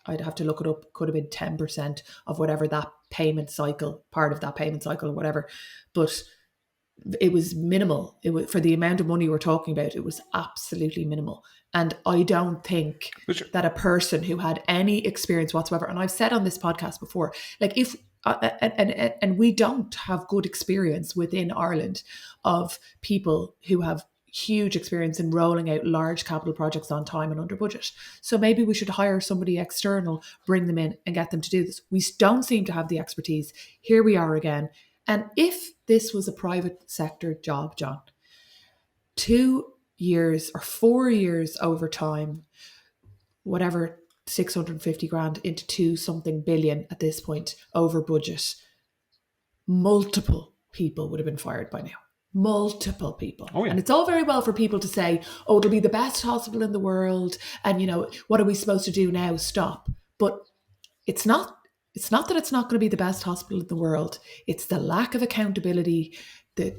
I'd have to look it up, could have been 10% of whatever that payment cycle, part of that payment cycle or whatever. But it was minimal. It was, for the amount of money we're talking about, it was absolutely minimal. And I don't think that a person who had any experience whatsoever, and I've said on this podcast before, like if and we don't have good experience within Ireland of people who have huge experience in rolling out large capital projects on time and under budget. So maybe we should hire somebody external, bring them in and get them to do this. We don't seem to have the expertise. Here we are again. And if this was a private sector job, John, 2 years or 4 years over time, whatever, 650 grand into 2-something billion at this point over budget, multiple people would have been fired by now. Multiple people. Oh, yeah. And it's all very well for people to say, oh, it'll be the best hospital in the world. And, you know, what are we supposed to do now? Stop. But it's not that it's not going to be the best hospital in the world. It's the lack of accountability, the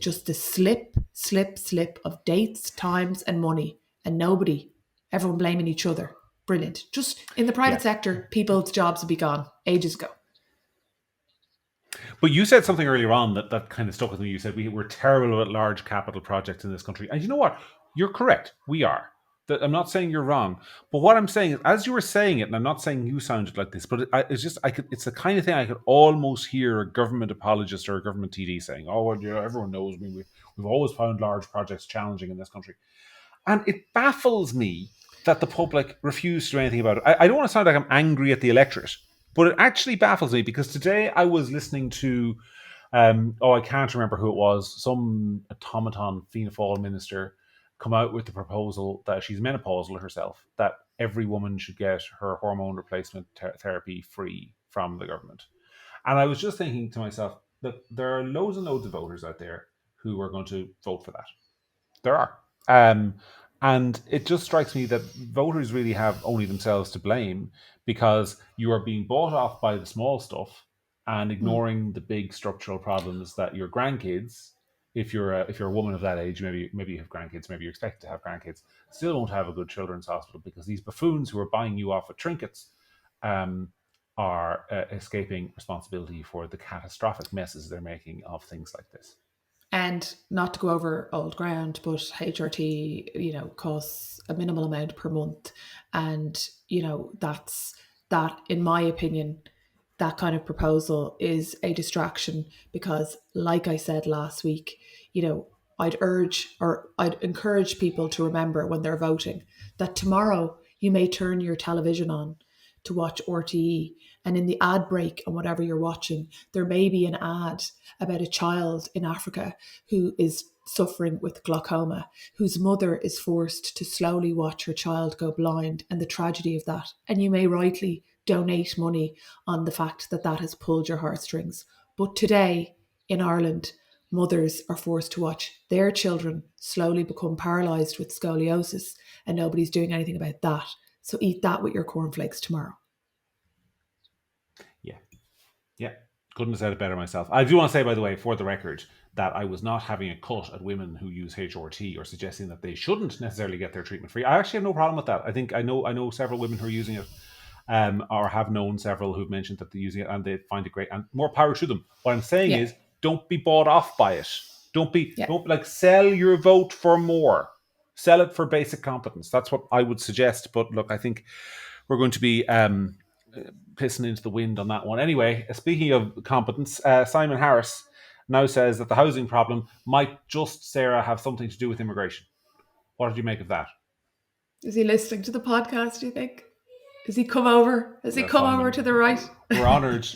slip of dates, times and money, and everyone blaming each other. Brilliant. Just in the private sector, people's jobs would be gone ages ago. But you said something earlier on that kind of stuck with me. You said we're terrible at large capital projects in this country. And you know what? You're correct. We are. I'm not saying you're wrong. But what I'm saying is, as you were saying it, and I'm not saying you sounded like this, but it's the kind of thing I could almost hear a government apologist or a government TD saying, oh, well, you know, everyone knows we've always found large projects challenging in this country. And it baffles me that the public refuse to do anything about it. I don't want to sound like I'm angry at the electorate, but it actually baffles me, because today I was listening to, I can't remember who it was, some automaton Fianna Fáil minister come out with the proposal that she's menopausal herself, that every woman should get her hormone replacement therapy free from the government. And I was just thinking to myself that there are loads and loads of voters out there who are going to vote for that. There are. And it just strikes me that voters really have only themselves to blame, because you are being bought off by the small stuff and ignoring the big structural problems that your grandkids, if you're a woman of that age, maybe you have grandkids, maybe you expect to have grandkids, still won't have a good children's hospital, because these buffoons who are buying you off with trinkets are escaping responsibility for the catastrophic messes they're making of things like this. And not to go over old ground, but HRT, you know, costs a minimal amount per month. And, you know, that, in my opinion, that kind of proposal is a distraction, because, like I said last week, you know, I'd encourage people to remember when they're voting that tomorrow you may turn your television on to watch RTE, and in the ad break and whatever you're watching, there may be an ad about a child in Africa who is suffering with glaucoma, whose mother is forced to slowly watch her child go blind, and the tragedy of that. And you may rightly donate money on the fact that that has pulled your heartstrings. But today in Ireland, mothers are forced to watch their children slowly become paralysed with scoliosis, and nobody's doing anything about that. So eat that with your cornflakes tomorrow. Yeah, couldn't have said it better myself. I do want to say, by the way, for the record, that I was not having a cut at women who use HRT or suggesting that they shouldn't necessarily get their treatment free. I actually have no problem with that. I know several women who are using it or have known several who've mentioned that they're using it and they find it great, and more power to them. What I'm saying Yeah. is, don't be bought off by it. Don't Yeah. like sell your vote for more. Sell it for basic competence. That's what I would suggest. But look, I think we're going to be pissing into the wind on that one. Anyway, speaking of competence, Simon Harris now says that the housing problem might just, Sarah, have something to do with immigration. What did you make of that? Is he listening to the podcast, do you think? Has he come over? Has he come Simon, over to the right? We're honoured.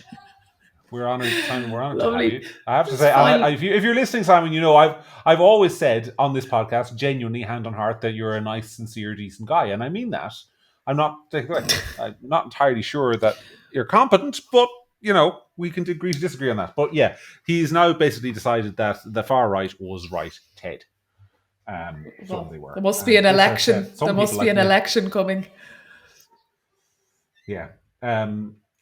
We're honoured, Simon. We're honoured to have you. I have to say, if you're listening, Simon, you know I've always said on this podcast, genuinely, hand on heart, that you're a nice, sincere, decent guy, and I mean that. I'm not entirely sure that you're competent, but we can agree to disagree on that. But yeah, he's now basically decided that the far right was right, Ted. So they were. There must be an election. There must be an election coming. Yeah.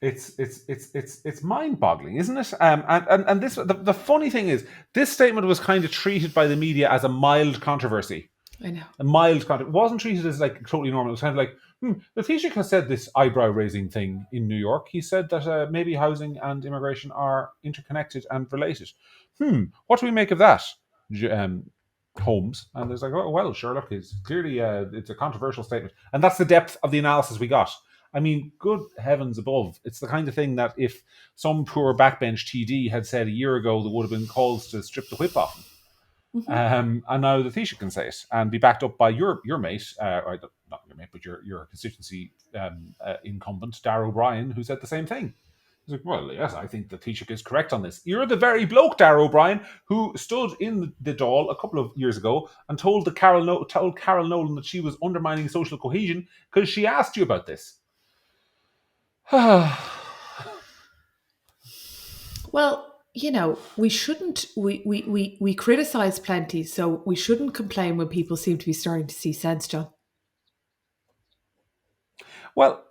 It's mind-boggling, isn't it? And this the funny thing is, this statement was kind of treated by the media as a mild controversy. I know. A mild controversy. It wasn't treated as like totally normal. It was kind of like, the Taoiseach has said this eyebrow-raising thing in New York. He said that maybe housing and immigration are interconnected and related. What do we make of that? Holmes, and there's like, oh well, Sherlock is clearly it's a controversial statement, and that's the depth of the analysis we got. I mean, good heavens above, it's the kind of thing that if some poor backbench TD had said a year ago, there would have been calls to strip the whip off him. Mm-hmm. And now the Taoiseach can say it and be backed up by your mate, or not your mate, but your constituency incumbent, Darragh O'Brien, who said the same thing. He's like, well, yes, I think the Taoiseach is correct on this. You're the very bloke, Darragh O'Brien, who stood in the Dáil a couple of years ago and told Carol Nolan that she was undermining social cohesion because she asked you about this. Well, we shouldn't. We criticize plenty, so we shouldn't complain when people seem to be starting to see sense, John. Well,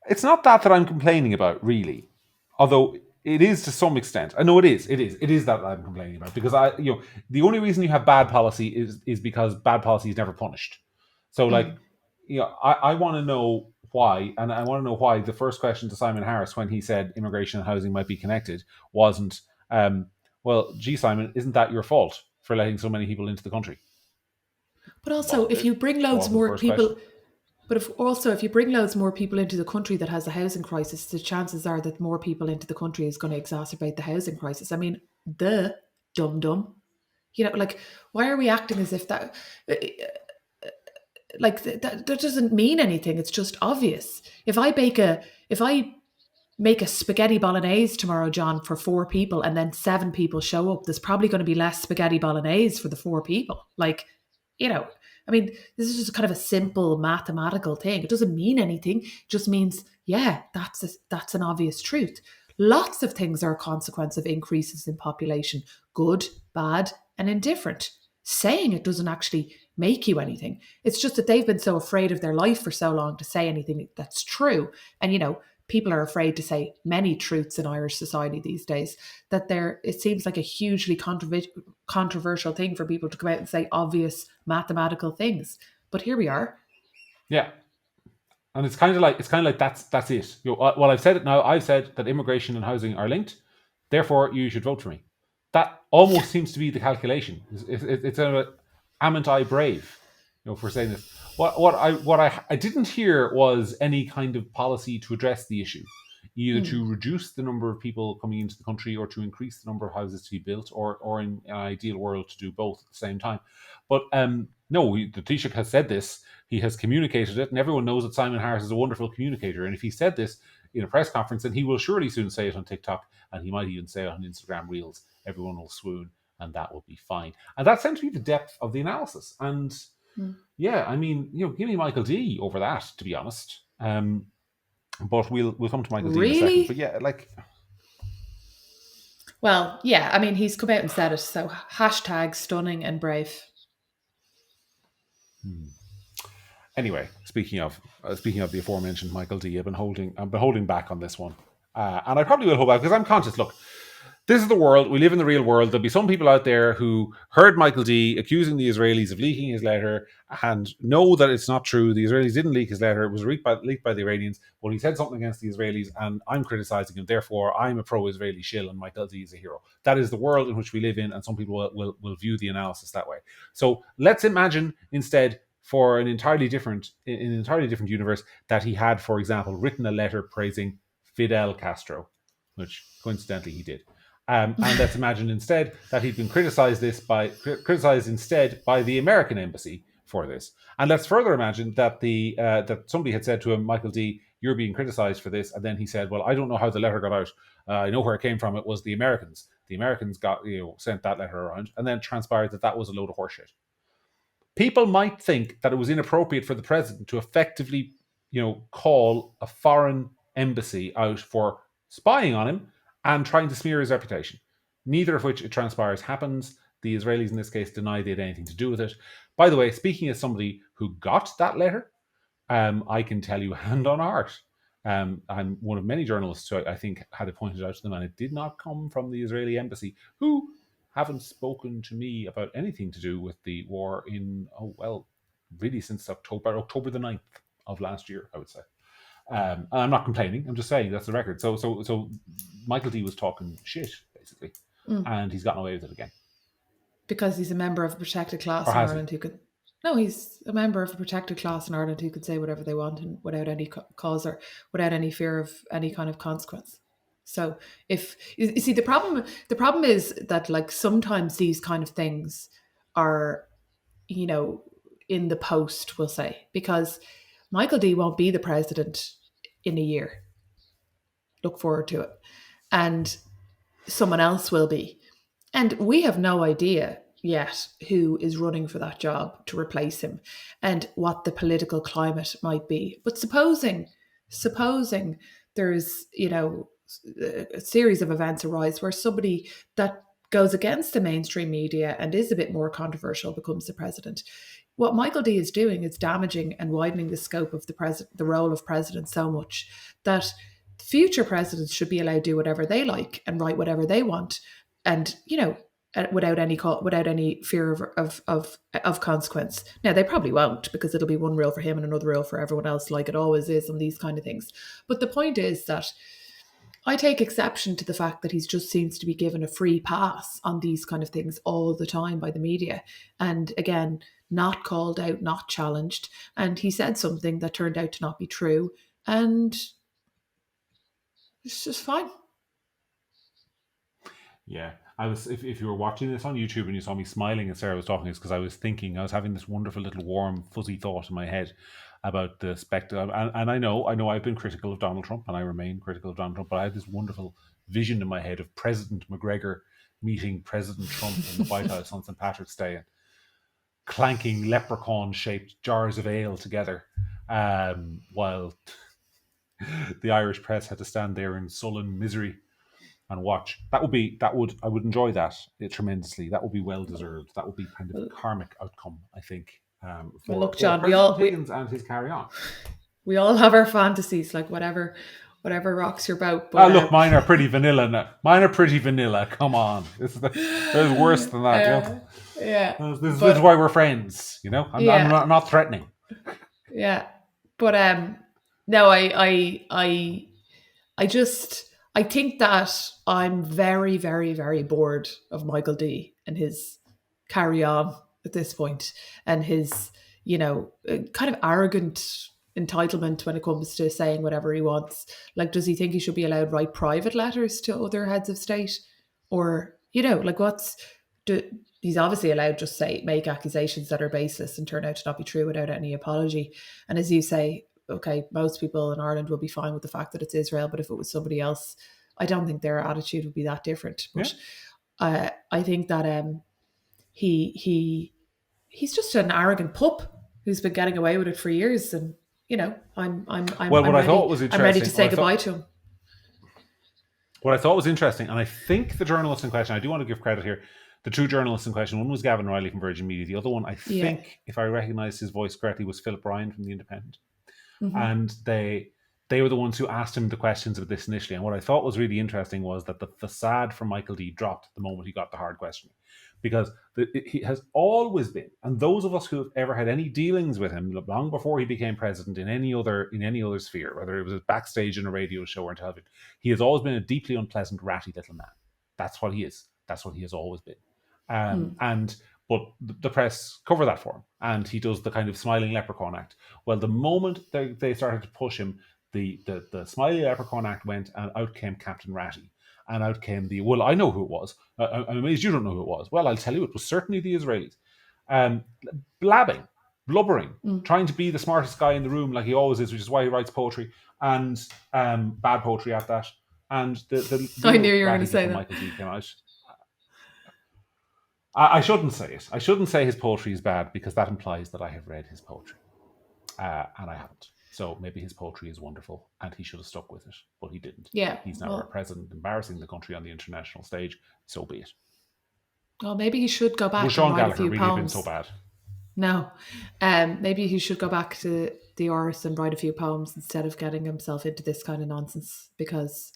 it's not that I'm complaining about, really. Although it is to some extent. I know it is. It is that I'm complaining about, because the only reason you have bad policy is because bad policy is never punished. So I want to know why, and I want to know why the first question to Simon Harris when he said immigration and housing might be connected wasn't, well, gee, Simon, isn't that your fault for letting so many people into the country? But also, if you bring loads more people... But if you bring loads more people into the country that has a housing crisis, the chances are that more people into the country is going to exacerbate the housing crisis. I mean, the dum-dum. Why are we acting as if that... that doesn't mean anything. It's just obvious. If I make a spaghetti bolognese tomorrow, John, for 4 people, and then 7 people show up, there's probably going to be less spaghetti bolognese for the 4 people. I mean, this is just kind of a simple mathematical thing. It doesn't mean anything. It just means, yeah, that's an obvious truth. Lots of things are a consequence of increases in population, good, bad, and indifferent. Saying it doesn't actually make you anything. It's just that they've been so afraid of their life for so long to say anything that's true. And, people are afraid to say many truths in Irish society these days, that it seems like a hugely controversial thing for people to come out and say obvious mathematical things. But here we are. Yeah. And it's kind of like that's it. Well, I've said it now. I've said that immigration and housing are linked. Therefore, you should vote for me. That almost seems to be the calculation. It's amn't I brave, for saying this. What I didn't hear was any kind of policy to address the issue, either to reduce the number of people coming into the country or to increase the number of houses to be built, or in an ideal world to do both at the same time. But no, the Taoiseach has said this. He has communicated it, and everyone knows that Simon Harris is a wonderful communicator. And if he said this in a press conference, then he will surely soon say it on TikTok, and he might even say it on Instagram Reels. Everyone will swoon, and that will be fine. And that seems to be the depth of the analysis. And yeah, I mean, give me Michael D over that, to be honest. But we'll come to Michael D in a second. But yeah, well, yeah, I mean, he's come out and said it. So # stunning and brave. Anyway, speaking of the aforementioned Michael D, I've been holding back on this one, and I probably will hold back because I'm conscious. Look, This is the world. We live in the real world. There'll be some people out there who heard Michael D accusing the Israelis of leaking his letter and know that it's not true. The Israelis didn't leak his letter. It was leaked by the Iranians. Well, he said something against the Israelis and I'm criticizing him. Therefore, I'm a pro-Israeli shill and Michael D is a hero. That is the world in which we live in, and some people will view the analysis that way. So let's imagine instead, for an entirely different universe, that he had, for example, written a letter praising Fidel Castro, which coincidentally he did. And let's imagine instead that he'd been criticized instead by the American embassy for this. And let's further imagine that that somebody had said to him, Michael D, you're being criticized for this. And then he said, well, I don't know how the letter got out. I know where it came from. It was the Americans. The Americans sent that letter around, and then transpired that was a load of horseshit. People might think that it was inappropriate for the president to effectively, call a foreign embassy out for spying on him and trying to smear his reputation. Neither of which, it transpires, happens. The Israelis in this case deny they had anything to do with it. By the way, speaking as somebody who got that letter, I can tell you hand on heart, I'm one of many journalists who I think had it pointed out to them, and it did not come from the Israeli embassy, who haven't spoken to me about anything to do with the war really since October the 9th of last year, I would say. And I'm not complaining. I'm just saying that's the record. So Michael D was talking shit, basically, and he's gotten away with it again. Because he's a member of a protected class in Ireland who could... No, he's a member of a protected class in Ireland who could say whatever they want and without any cause or without any fear of any kind of consequence. So if you see, the problem is that, like, sometimes these kind of things are, in the post, we'll say, because Michael D won't be the president in a year. Look forward to it. And someone else will be. And we have no idea yet who is running for that job to replace him and what the political climate might be. But supposing there's, a series of events arise where somebody that goes against the mainstream media and is a bit more controversial becomes the president. What Michael D is doing is damaging and widening the scope of the role of president so much that future presidents should be allowed to do whatever they like and write whatever they want, and without any fear of consequence. Now, they probably won't, because it'll be one rule for him and another rule for everyone else, like it always is on these kind of things. But the point is that I take exception to the fact that he just seems to be given a free pass on these kind of things all the time by the media. And again, not called out, not challenged. And he said something that turned out to not be true. And it's just fine. Yeah. If you were watching this on YouTube and you saw me smiling as Sarah was talking, it's because I was having this wonderful little warm, fuzzy thought in my head about the spectacle. And I know I've been critical of Donald Trump, and I remain critical of Donald Trump, but I had this wonderful vision in my head of President McGregor meeting President Trump in the White House on St. Patrick's Day and clanking leprechaun-shaped jars of ale together, while the Irish press had to stand there in sullen misery and watch. I would enjoy that tremendously. That would be well deserved. That would be kind of a karmic outcome, I think. Look, John, President Higgins and his carry on. We all have our fantasies, like whatever rocks your boat. But, look, mine are pretty vanilla now. Mine are pretty vanilla. Come on, there's worse than that. Yeah. This is why we're friends. I'm not threatening. Yeah, but no, I think that I'm very, very, very bored of Michael D and his carry on at this point, and his, kind of arrogant entitlement when it comes to saying whatever he wants. Like, does he think he should be allowed to write private letters to other heads of state? Or, he's obviously allowed to just make accusations that are baseless and turn out to not be true without any apology. And as you say, okay, most people in Ireland will be fine with the fact that it's Israel, but if it was somebody else, I don't think their attitude would be that different. But I think that he's just an arrogant pup who's been getting away with it for years, and I'm ready to say goodbye to him. What I thought was interesting, and I think the journalist in question, I do want to give credit here, the two journalists in question, one was Gavin Riley from Virgin Media, the other one, I think, if I recognise his voice correctly, was Philip Ryan from The Independent. Mm-hmm. And they were the ones who asked him the questions about this initially. And what I thought was really interesting was that the facade from Michael D dropped the moment he got the hard questioning, because he has always been, and those of us who have ever had any dealings with him long before he became president in any other sphere, whether it was backstage in a radio show or in television, he has always been a deeply unpleasant, ratty little man. That's what he is. That's what he has always been. But the press cover that for him, and he does the kind of smiling leprechaun act. Well, the moment they started to push him, the smiling leprechaun act went, and out came Captain Ratty. And out came well, I know who it was. I'm amazed you don't know who it was. Well, I'll tell you, it was certainly the Israelis. Blabbing, blubbering, trying to be the smartest guy in the room like he always is, which is why he writes poetry, and bad poetry at that. And the I knew you were going to say that. Michael D came out. I shouldn't say it. I shouldn't say his poetry is bad, because that implies that I have read his poetry. And I haven't. So maybe his poetry is wonderful and he should have stuck with it, but he didn't. Yeah. He's now our president, embarrassing the country on the international stage. So be it. Well, maybe he should go back Sean and write Gallagher a few really poems. been so bad. No. Maybe he should go back to the Irish and write a few poems instead of getting himself into this kind of nonsense, because,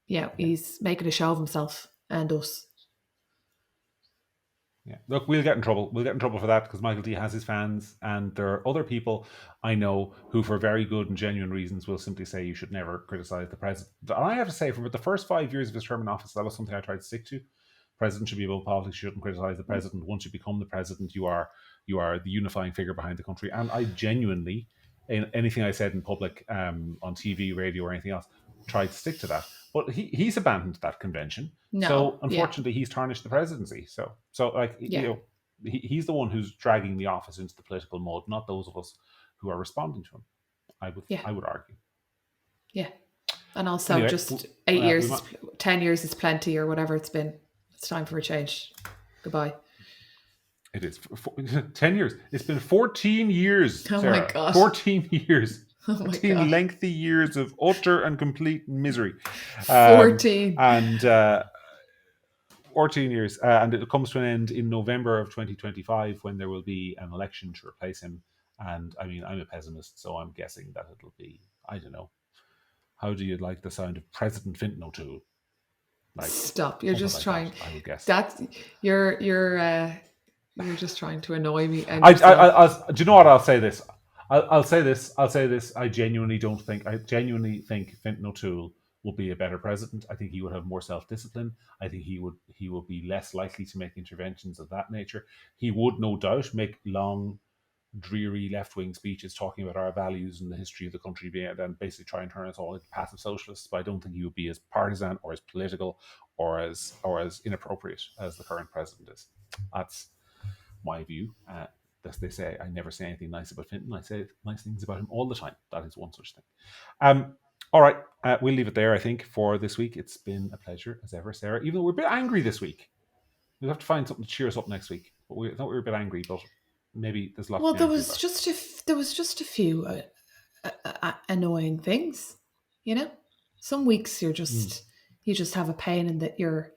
he's making a show of himself and us. Yeah, look, we'll get in trouble. We'll get in trouble for that, because Michael D has his fans, and there are other people I know who, for very good and genuine reasons, will simply say you should never criticize the president. And I have to say, for the first 5 years of his term in office, that was something I tried to stick to. The president should be above politics. You shouldn't criticize the president. Once you become the president, you are the unifying figure behind the country. And I genuinely, in anything I said in public, on TV, radio, or anything else, tried to stick to that. But he's abandoned that convention. No, so unfortunately, he's tarnished the presidency. So he's the one who's dragging the office into the political mud, not those of us who are responding to him. I would argue. Yeah, and also anyway, just 8 years, 10 years is plenty, or whatever it's been. It's time for a change. Goodbye. It is 10 years. It's been 14 years. Oh Sarah. my God. 14 years. Oh my 14 God. lengthy years of utter and complete misery. 14. And 14 years. And it comes to an end in November of 2025, when there will be an election to replace him. And I mean, I'm a pessimist, so I'm guessing that it'll be, I don't know. How do you like the sound of President Fintan O'Toole? Stop. You're just trying. That, I would guess. That's you're just trying to annoy me. And do you know what? I'll say this. I'll say this. I genuinely think Fintan O'Toole will be a better president. I think he would have more self-discipline. I think he would be less likely to make interventions of that nature. He would no doubt make long, dreary left-wing speeches talking about our values and the history of the country, and basically try and turn us all into passive socialists. But I don't think he would be as partisan or as political or as inappropriate as the current president is. That's my view. As they say, I never say anything nice about Fintan. I say nice things about him all the time. That is one such thing. All right, we'll leave it there, I think, for this week. It's been a pleasure, as ever, Sarah. Even though we're a bit angry this week. We'll have to find something to cheer us up next week. But I thought we were a bit angry, but maybe there's lots. Well, there was just a few annoying things, you know. Some weeks you just have a pain in your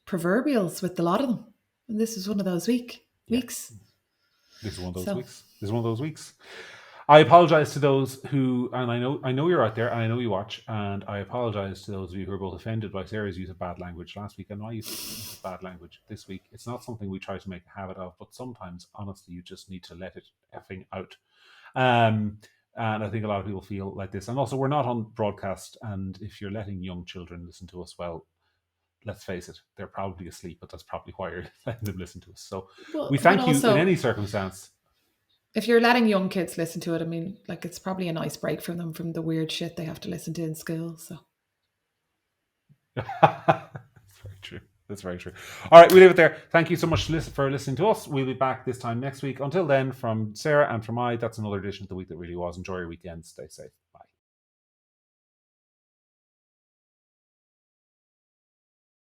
proverbials with a lot of them, and this is one of those weeks. This is one of those weeks. I apologize to those who, and I know you're out there, and I know you watch, and I apologize to those of you who are both offended by Sarah's use of bad language last week and my use of bad language this week. It's not something we try to make a habit of, but sometimes, honestly, you just need to let it effing out. And I think a lot of people feel like this. And also, we're not on broadcast, and if you're letting young children listen to us, well, let's face it, they're probably asleep, but that's probably why you're letting them listen to us. So we thank you in any circumstance. If you're letting young kids listen to it, I mean, like, it's probably a nice break from them from the weird shit they have to listen to in school. So That's very true. All right, we leave it there. Thank you so much for listening to us. We'll be back this time next week. Until then, from Sarah and from that's another edition of The Week That Really Was. Enjoy your weekend. Stay safe.